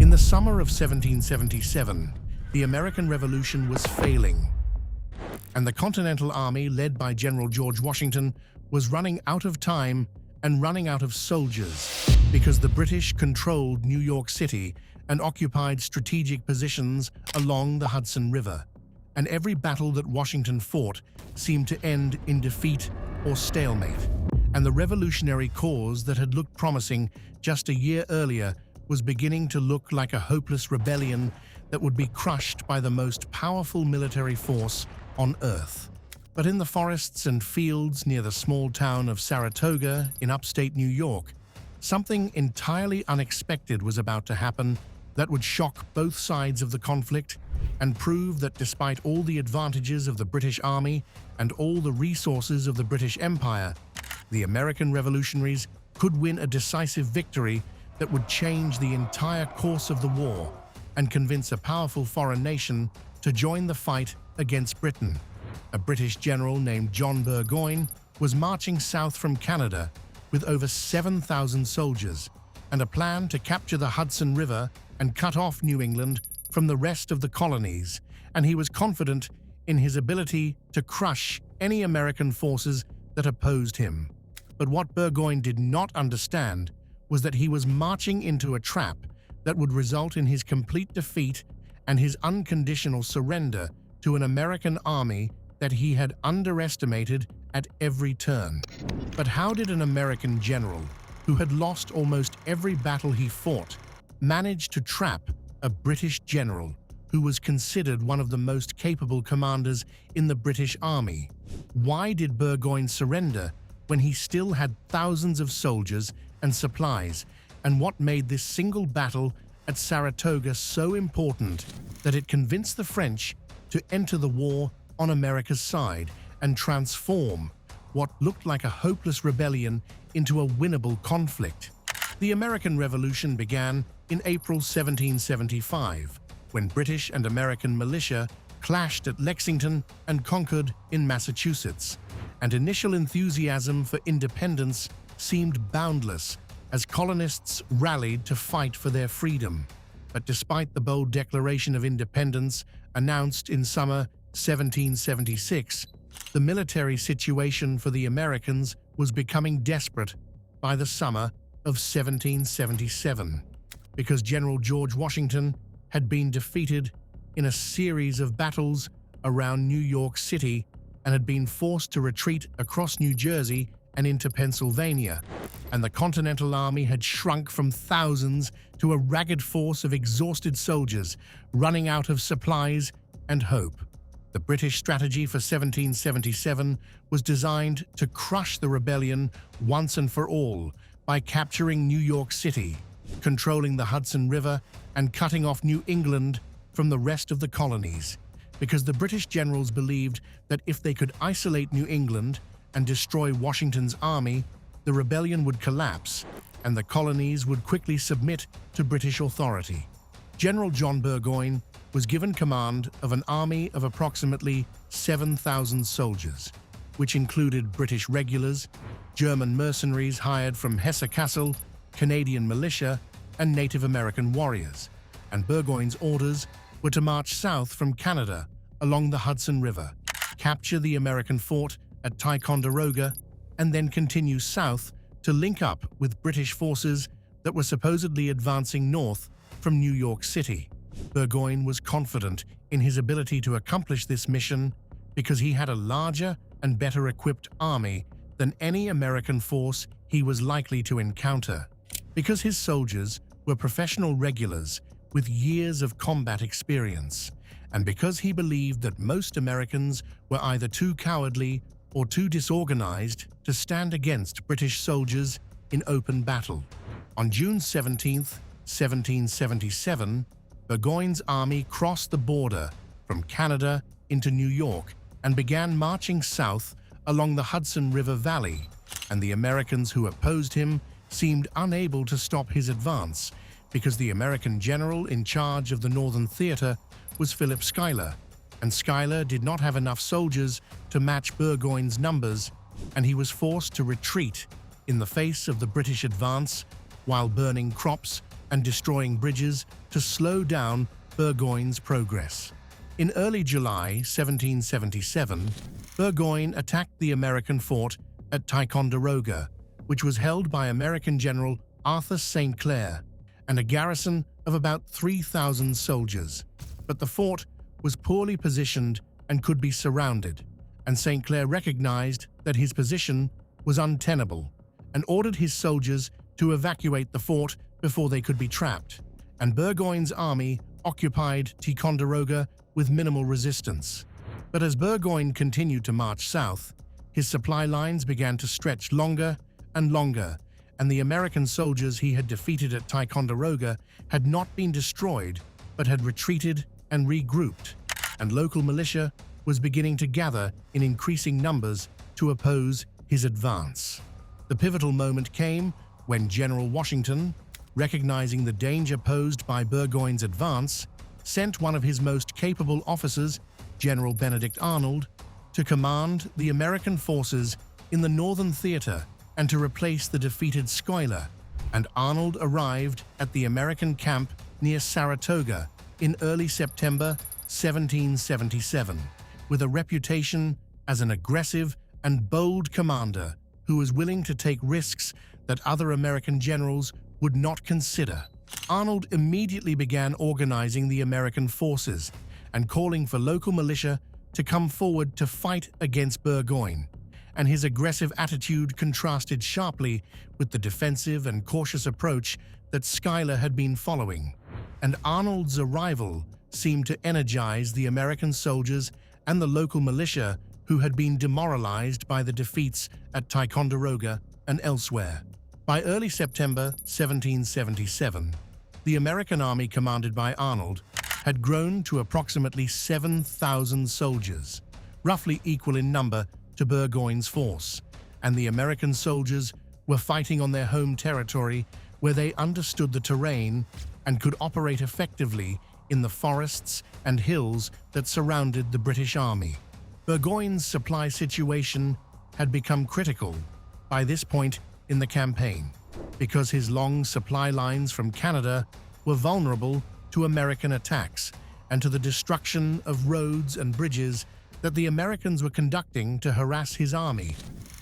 In the summer of 1777, the American Revolution was failing, and the Continental Army, led by General George Washington, was running out of time and running out of soldiers because the British controlled New York City and occupied strategic positions along the Hudson River. And every battle that Washington fought seemed to end in defeat or stalemate. And the revolutionary cause that had looked promising just a year earlier was beginning to look like a hopeless rebellion that would be crushed by the most powerful military force on Earth. But in the forests and fields near the small town of Saratoga in upstate New York, something entirely unexpected was about to happen that would shock both sides of the conflict and prove that despite all the advantages of the British Army and all the resources of the British Empire, the American revolutionaries could win a decisive victory that would change the entire course of the war and convince a powerful foreign nation to join the fight against Britain. A British general named John Burgoyne was marching south from Canada with over 7,000 soldiers and a plan to capture the Hudson River and cut off New England from the rest of the colonies, and he was confident in his ability to crush any American forces that opposed him. But what Burgoyne did not understand was that he was marching into a trap that would result in his complete defeat and his unconditional surrender to an American army that he had underestimated at every turn. But how did an American general, who had lost almost every battle he fought, manage to trap a British general who was considered one of the most capable commanders in the British Army? Why did Burgoyne surrender when he still had thousands of soldiers and supplies? And what made this single battle at Saratoga so important that it convinced the French to enter the war on America's side and transform what looked like a hopeless rebellion into a winnable conflict? The American Revolution began in April 1775, when British and American militia clashed at Lexington and Concord in Massachusetts, and initial enthusiasm for independence seemed boundless as colonists rallied to fight for their freedom. But despite the bold Declaration of Independence announced in summer 1776, the military situation for the Americans was becoming desperate by the summer of 1777, because General George Washington had been defeated in a series of battles around New York City and had been forced to retreat across New Jersey and into Pennsylvania, and the Continental Army had shrunk from thousands to a ragged force of exhausted soldiers running out of supplies and hope. The British strategy for 1777 was designed to crush the rebellion once and for all by capturing New York City, controlling the Hudson River, and cutting off New England from the rest of the colonies, because the British generals believed that if they could isolate New England and destroy Washington's army, the rebellion would collapse and the colonies would quickly submit to British authority. General John Burgoyne was given command of an army of approximately 7,000 soldiers, which included British regulars, German mercenaries hired from Hesse-Kassel, Canadian militia, and Native American warriors. And Burgoyne's orders were to march south from Canada along the Hudson River, capture the American fort at Ticonderoga, and then continue south to link up with British forces that were supposedly advancing north from New York City. Burgoyne was confident in his ability to accomplish this mission because he had a larger and better equipped army than any American force he was likely to encounter. Because his soldiers were professional regulars with years of combat experience, and because he believed that most Americans were either too cowardly or too disorganized to stand against British soldiers in open battle. On June 17, 1777, Burgoyne's army crossed the border from Canada into New York and began marching south along the Hudson River Valley, and the Americans who opposed him seemed unable to stop his advance because the American general in charge of the Northern Theater was Philip Schuyler, and Schuyler did not have enough soldiers to match Burgoyne's numbers, and he was forced to retreat in the face of the British advance while burning crops and destroying bridges to slow down Burgoyne's progress. In early July 1777, Burgoyne attacked the American fort at Ticonderoga, which was held by American General Arthur St. Clair and a garrison of about 3,000 soldiers. But the fort was poorly positioned and could be surrounded, and St. Clair recognized that his position was untenable and ordered his soldiers to evacuate the fort before they could be trapped, and Burgoyne's army occupied Ticonderoga with minimal resistance. But as Burgoyne continued to march south, his supply lines began to stretch longer and longer, and the American soldiers he had defeated at Ticonderoga had not been destroyed but had retreated and regrouped, and local militia was beginning to gather in increasing numbers to oppose his advance. The pivotal moment came when General Washington, recognizing the danger posed by Burgoyne's advance, sent one of his most capable officers, General Benedict Arnold, to command the American forces in the Northern Theater and to replace the defeated Schuyler, and Arnold arrived at the American camp near Saratoga in early September 1777, with a reputation as an aggressive and bold commander who was willing to take risks that other American generals would not consider. Arnold immediately began organizing the American forces and calling for local militia to come forward to fight against Burgoyne, and his aggressive attitude contrasted sharply with the defensive and cautious approach that Schuyler had been following. And Arnold's arrival seemed to energize the American soldiers and the local militia who had been demoralized by the defeats at Ticonderoga and elsewhere. By early September 1777, the American army commanded by Arnold had grown to approximately 7,000 soldiers, roughly equal in number to Burgoyne's force, and the American soldiers were fighting on their home territory where they understood the terrain and could operate effectively in the forests and hills that surrounded the British Army. Burgoyne's supply situation had become critical by this point in the campaign, because his long supply lines from Canada were vulnerable to American attacks and to the destruction of roads and bridges that the Americans were conducting to harass his army,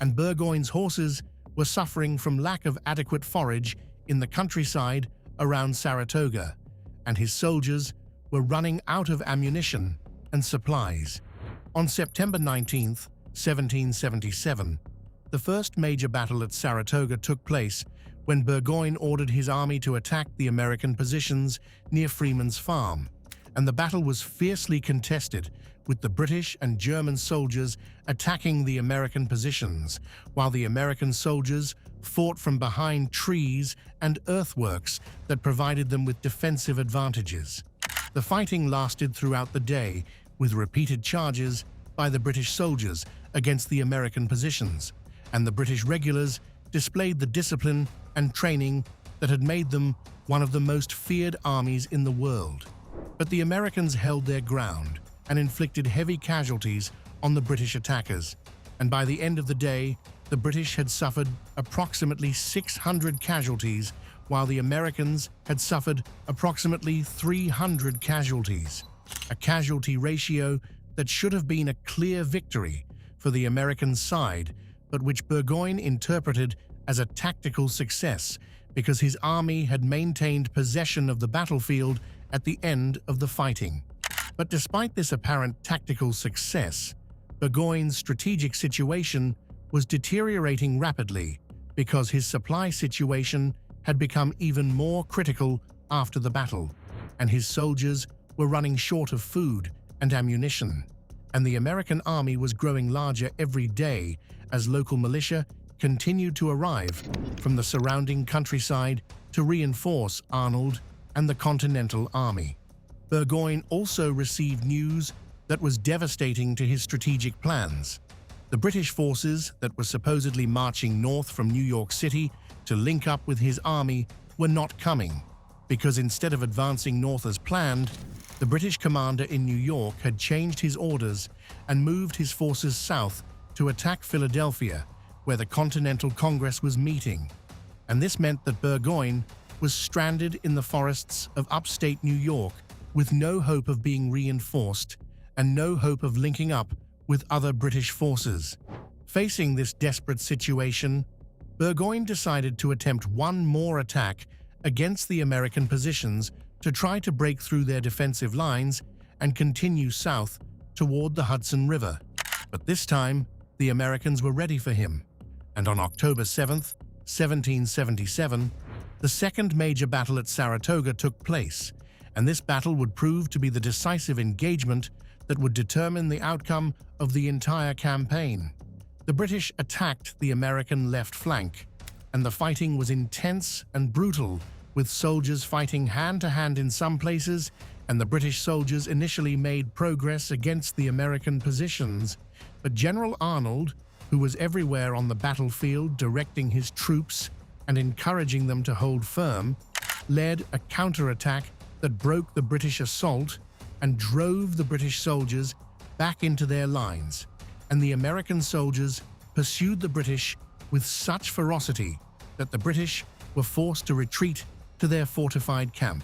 and Burgoyne's horses were suffering from lack of adequate forage in the countryside around Saratoga, and his soldiers were running out of ammunition and supplies. On September 19, 1777, the first major battle at Saratoga took place when Burgoyne ordered his army to attack the American positions near Freeman's Farm, and the battle was fiercely contested, with the British and German soldiers attacking the American positions, while the American soldiers fought from behind trees and earthworks that provided them with defensive advantages. The fighting lasted throughout the day, with repeated charges by the British soldiers against the American positions, and the British regulars displayed the discipline and training that had made them one of the most feared armies in the world. But the Americans held their ground and inflicted heavy casualties on the British attackers, and by the end of the day, the British had suffered approximately 600 casualties, while the Americans had suffered approximately 300 casualties, a casualty ratio that should have been a clear victory for the American side, but which Burgoyne interpreted as a tactical success because his army had maintained possession of the battlefield at the end of the fighting. But despite this apparent tactical success, Burgoyne's strategic situation was deteriorating rapidly because his supply situation had become even more critical after the battle, and his soldiers were running short of food and ammunition, and the American army was growing larger every day as local militia continued to arrive from the surrounding countryside to reinforce Arnold and the Continental Army. Burgoyne also received news that was devastating to his strategic plans. The British forces that were supposedly marching north from New York City to link up with his army were not coming, because instead of advancing north as planned, the British commander in New York had changed his orders and moved his forces south to attack Philadelphia, where the Continental Congress was meeting. And this meant that Burgoyne was stranded in the forests of upstate New York with no hope of being reinforced and no hope of linking up with other British forces. Facing this desperate situation, Burgoyne decided to attempt one more attack against the American positions to try to break through their defensive lines and continue south toward the Hudson River. But this time, the Americans were ready for him, and on October 7th, 1777, the second major battle at Saratoga took place, and this battle would prove to be the decisive engagement that would determine the outcome of the entire campaign. The British attacked the American left flank, and the fighting was intense and brutal, with soldiers fighting hand-to-hand in some places, and the British soldiers initially made progress against the American positions. But General Arnold, who was everywhere on the battlefield directing his troops and encouraging them to hold firm, led a counterattack that broke the British assault and drove the British soldiers back into their lines, and the American soldiers pursued the British with such ferocity that the British were forced to retreat to their fortified camp.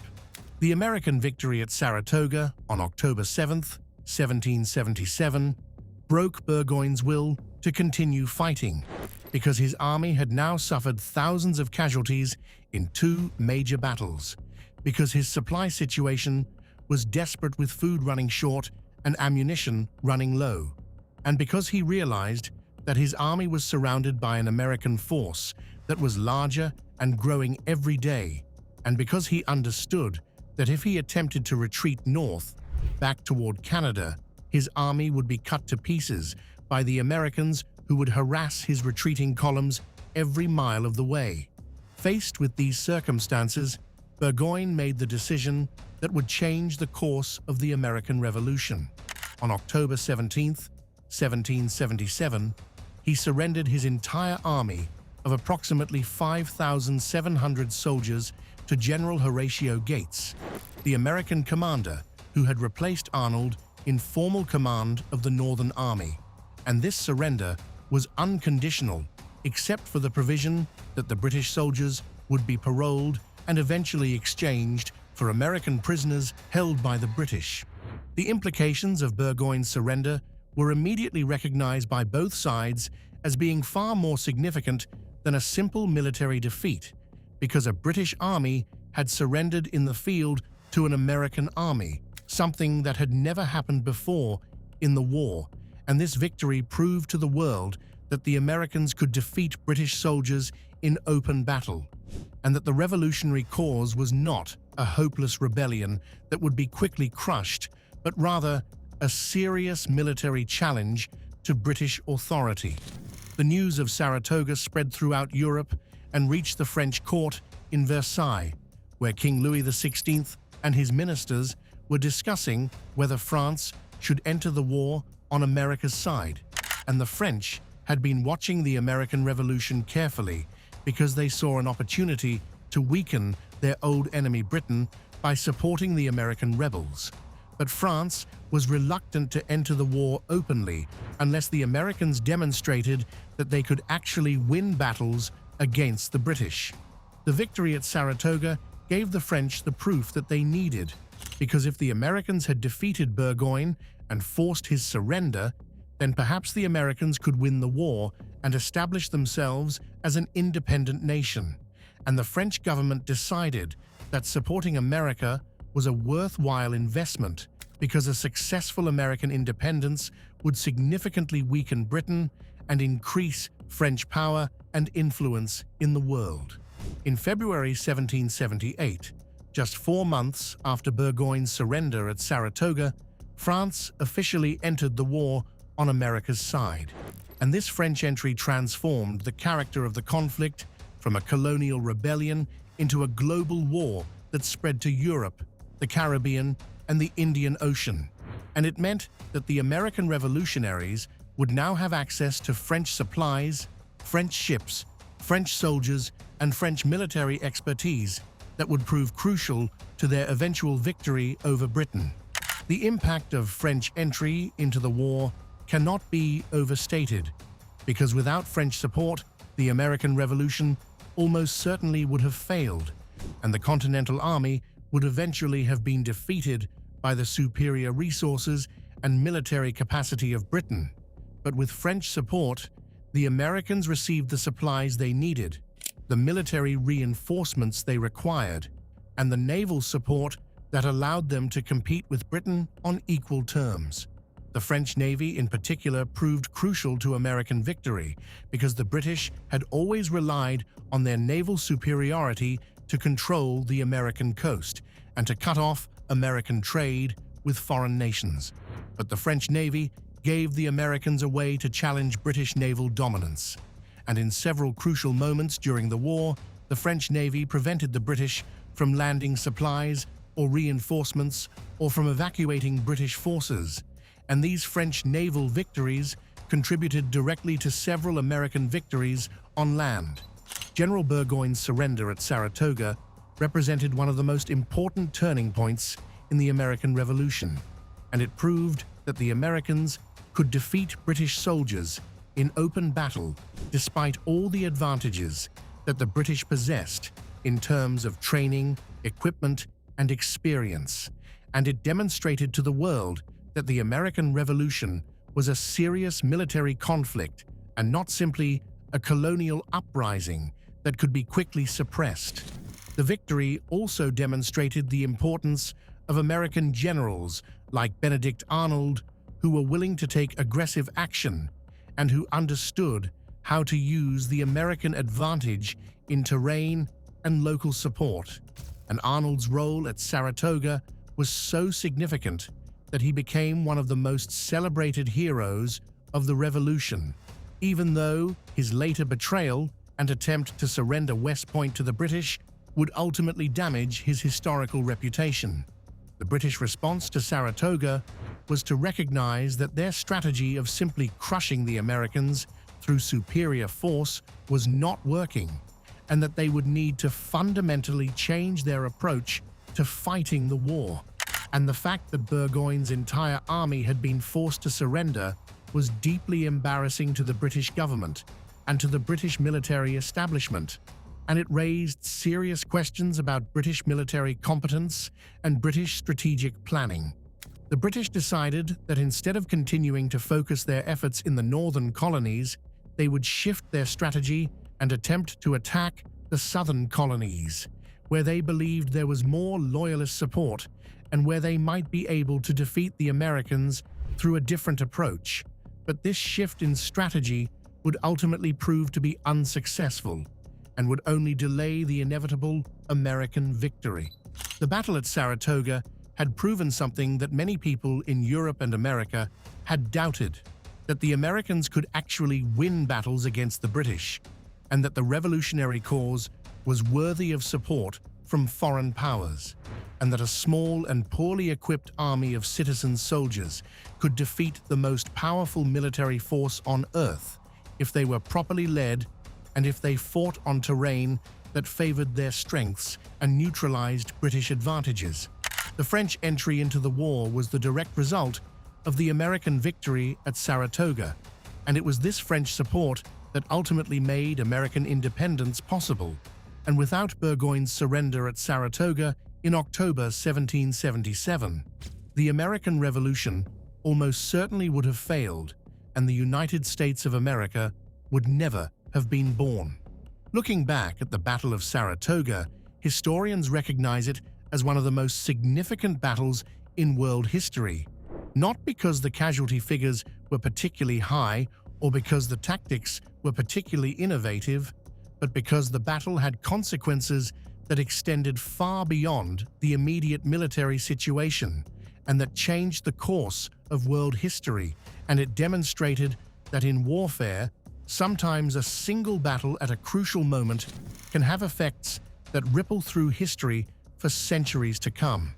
The American victory at Saratoga on October 7th, 1777, broke Burgoyne's will to continue fighting, because his army had now suffered thousands of casualties in two major battles, because his supply situation was desperate with food running short and ammunition running low, and because he realized that his army was surrounded by an American force that was larger and growing every day, and because he understood that if he attempted to retreat north, back toward Canada, his army would be cut to pieces by the Americans who would harass his retreating columns every mile of the way. Faced with these circumstances, Burgoyne made the decision that would change the course of the American Revolution. On October 17th, 1777, he surrendered his entire army of approximately 5,700 soldiers to General Horatio Gates, the American commander who had replaced Arnold in formal command of the Northern Army, and this surrender was unconditional except for the provision that the British soldiers would be paroled and eventually exchanged for American prisoners held by the British. The implications of Burgoyne's surrender were immediately recognized by both sides as being far more significant than a simple military defeat, because a British army had surrendered in the field to an American army, something that had never happened before in the war, and this victory proved to the world that the Americans could defeat British soldiers in open battle, and that the revolutionary cause was not a hopeless rebellion that would be quickly crushed, but rather a serious military challenge to British authority. The news of Saratoga spread throughout Europe and reached the French court in Versailles, where King Louis XVI and his ministers were discussing whether France should enter the war on America's side, and the French had been watching the American Revolution carefully because they saw an opportunity to weaken their old enemy Britain by supporting the American rebels. But France was reluctant to enter the war openly unless the Americans demonstrated that they could actually win battles against the British. The victory at Saratoga gave the French the proof that they needed, because if the Americans had defeated Burgoyne and forced his surrender, then perhaps the Americans could win the war and establish themselves as an independent nation. And the French government decided that supporting America was a worthwhile investment because a successful American independence would significantly weaken Britain and increase French power and influence in the world. In February 1778, just 4 months after Burgoyne's surrender at Saratoga, France officially entered the war on America's side, and this French entry transformed the character of the conflict from a colonial rebellion into a global war that spread to Europe, the Caribbean, and the Indian Ocean. And it meant that the American revolutionaries would now have access to French supplies, French ships, French soldiers, and French military expertise that would prove crucial to their eventual victory over Britain. The impact of French entry into the war cannot be overstated, because without French support, the American Revolution almost certainly would have failed, and the Continental Army would eventually have been defeated by the superior resources and military capacity of Britain. But with French support, the Americans received the supplies they needed, the military reinforcements they required, and the naval support that allowed them to compete with Britain on equal terms. The French Navy in particular proved crucial to American victory because the British had always relied on their naval superiority to control the American coast and to cut off American trade with foreign nations. But the French Navy gave the Americans a way to challenge British naval dominance. And in several crucial moments during the war, the French Navy prevented the British from landing supplies or reinforcements or from evacuating British forces. And these French naval victories contributed directly to several American victories on land. General Burgoyne's surrender at Saratoga represented one of the most important turning points in the American Revolution, and it proved that the Americans could defeat British soldiers in open battle despite all the advantages that the British possessed in terms of training, equipment, and experience. And it demonstrated to the world that the American Revolution was a serious military conflict and not simply a colonial uprising that could be quickly suppressed. The victory also demonstrated the importance of American generals like Benedict Arnold, who were willing to take aggressive action and who understood how to use the American advantage in terrain and local support. And Arnold's role at Saratoga was so significant that he became one of the most celebrated heroes of the Revolution, even though his later betrayal and attempt to surrender West Point to the British would ultimately damage his historical reputation. The British response to Saratoga was to recognize that their strategy of simply crushing the Americans through superior force was not working, and that they would need to fundamentally change their approach to fighting the war. And the fact that Burgoyne's entire army had been forced to surrender was deeply embarrassing to the British government and to the British military establishment, and it raised serious questions about British military competence and British strategic planning. The British decided that instead of continuing to focus their efforts in the northern colonies, they would shift their strategy and attempt to attack the southern colonies, where they believed there was more loyalist support and where they might be able to defeat the Americans through a different approach. But this shift in strategy would ultimately prove to be unsuccessful and would only delay the inevitable American victory. The battle at Saratoga had proven something that many people in Europe and America had doubted, that the Americans could actually win battles against the British, and that the revolutionary cause was worthy of support from foreign powers, and that a small and poorly equipped army of citizen soldiers could defeat the most powerful military force on Earth if they were properly led and if they fought on terrain that favored their strengths and neutralized British advantages. The French entry into the war was the direct result of the American victory at Saratoga, and it was this French support that ultimately made American independence possible. And without Burgoyne's surrender at Saratoga in October 1777, the American Revolution almost certainly would have failed, and the United States of America would never have been born. Looking back at the Battle of Saratoga, historians recognize it as one of the most significant battles in world history, not because the casualty figures were particularly high or because the tactics were particularly innovative, but because the battle had consequences that extended far beyond the immediate military situation and that changed the course of world history, and it demonstrated that in warfare, sometimes a single battle at a crucial moment can have effects that ripple through history for centuries to come.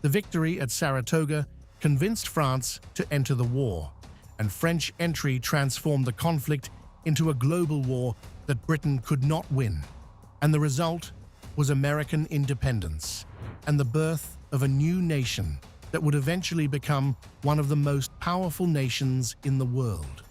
The victory at Saratoga convinced France to enter the war, and French entry transformed the conflict into a global war that Britain could not win. And the result was American independence and the birth of a new nation that would eventually become one of the most powerful nations in the world.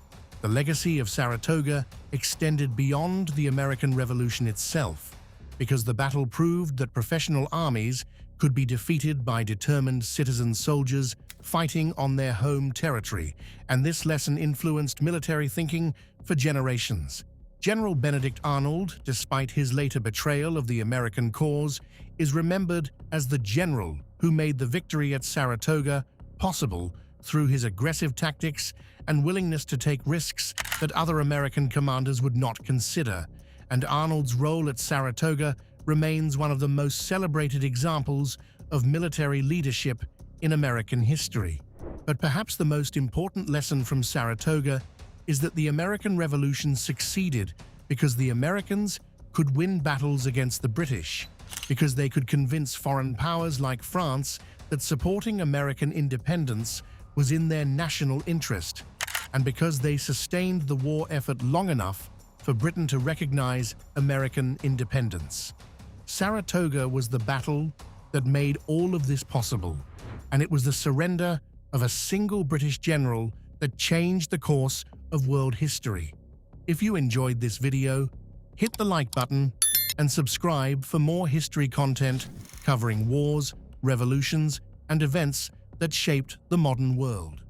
The legacy of Saratoga extended beyond the American Revolution itself. because the battle proved that professional armies could be defeated by determined citizen soldiers fighting on their home territory, and this lesson influenced military thinking for generations. General Benedict Arnold, despite his later betrayal of the American cause, is remembered as the general who made the victory at Saratoga possible through his aggressive tactics and willingness to take risks that other American commanders would not consider. And Arnold's role at Saratoga remains one of the most celebrated examples of military leadership in American history. But perhaps the most important lesson from Saratoga is that the American Revolution succeeded because the Americans could win battles against the British, because they could convince foreign powers like France that supporting American independence was in their national interest, and because they sustained the war effort long enough for Britain to recognize American independence. Saratoga was the battle that made all of this possible, and it was the surrender of a single British general that changed the course of world history. If you enjoyed this video, hit the like button and subscribe for more history content covering wars, revolutions, and events that shaped the modern world.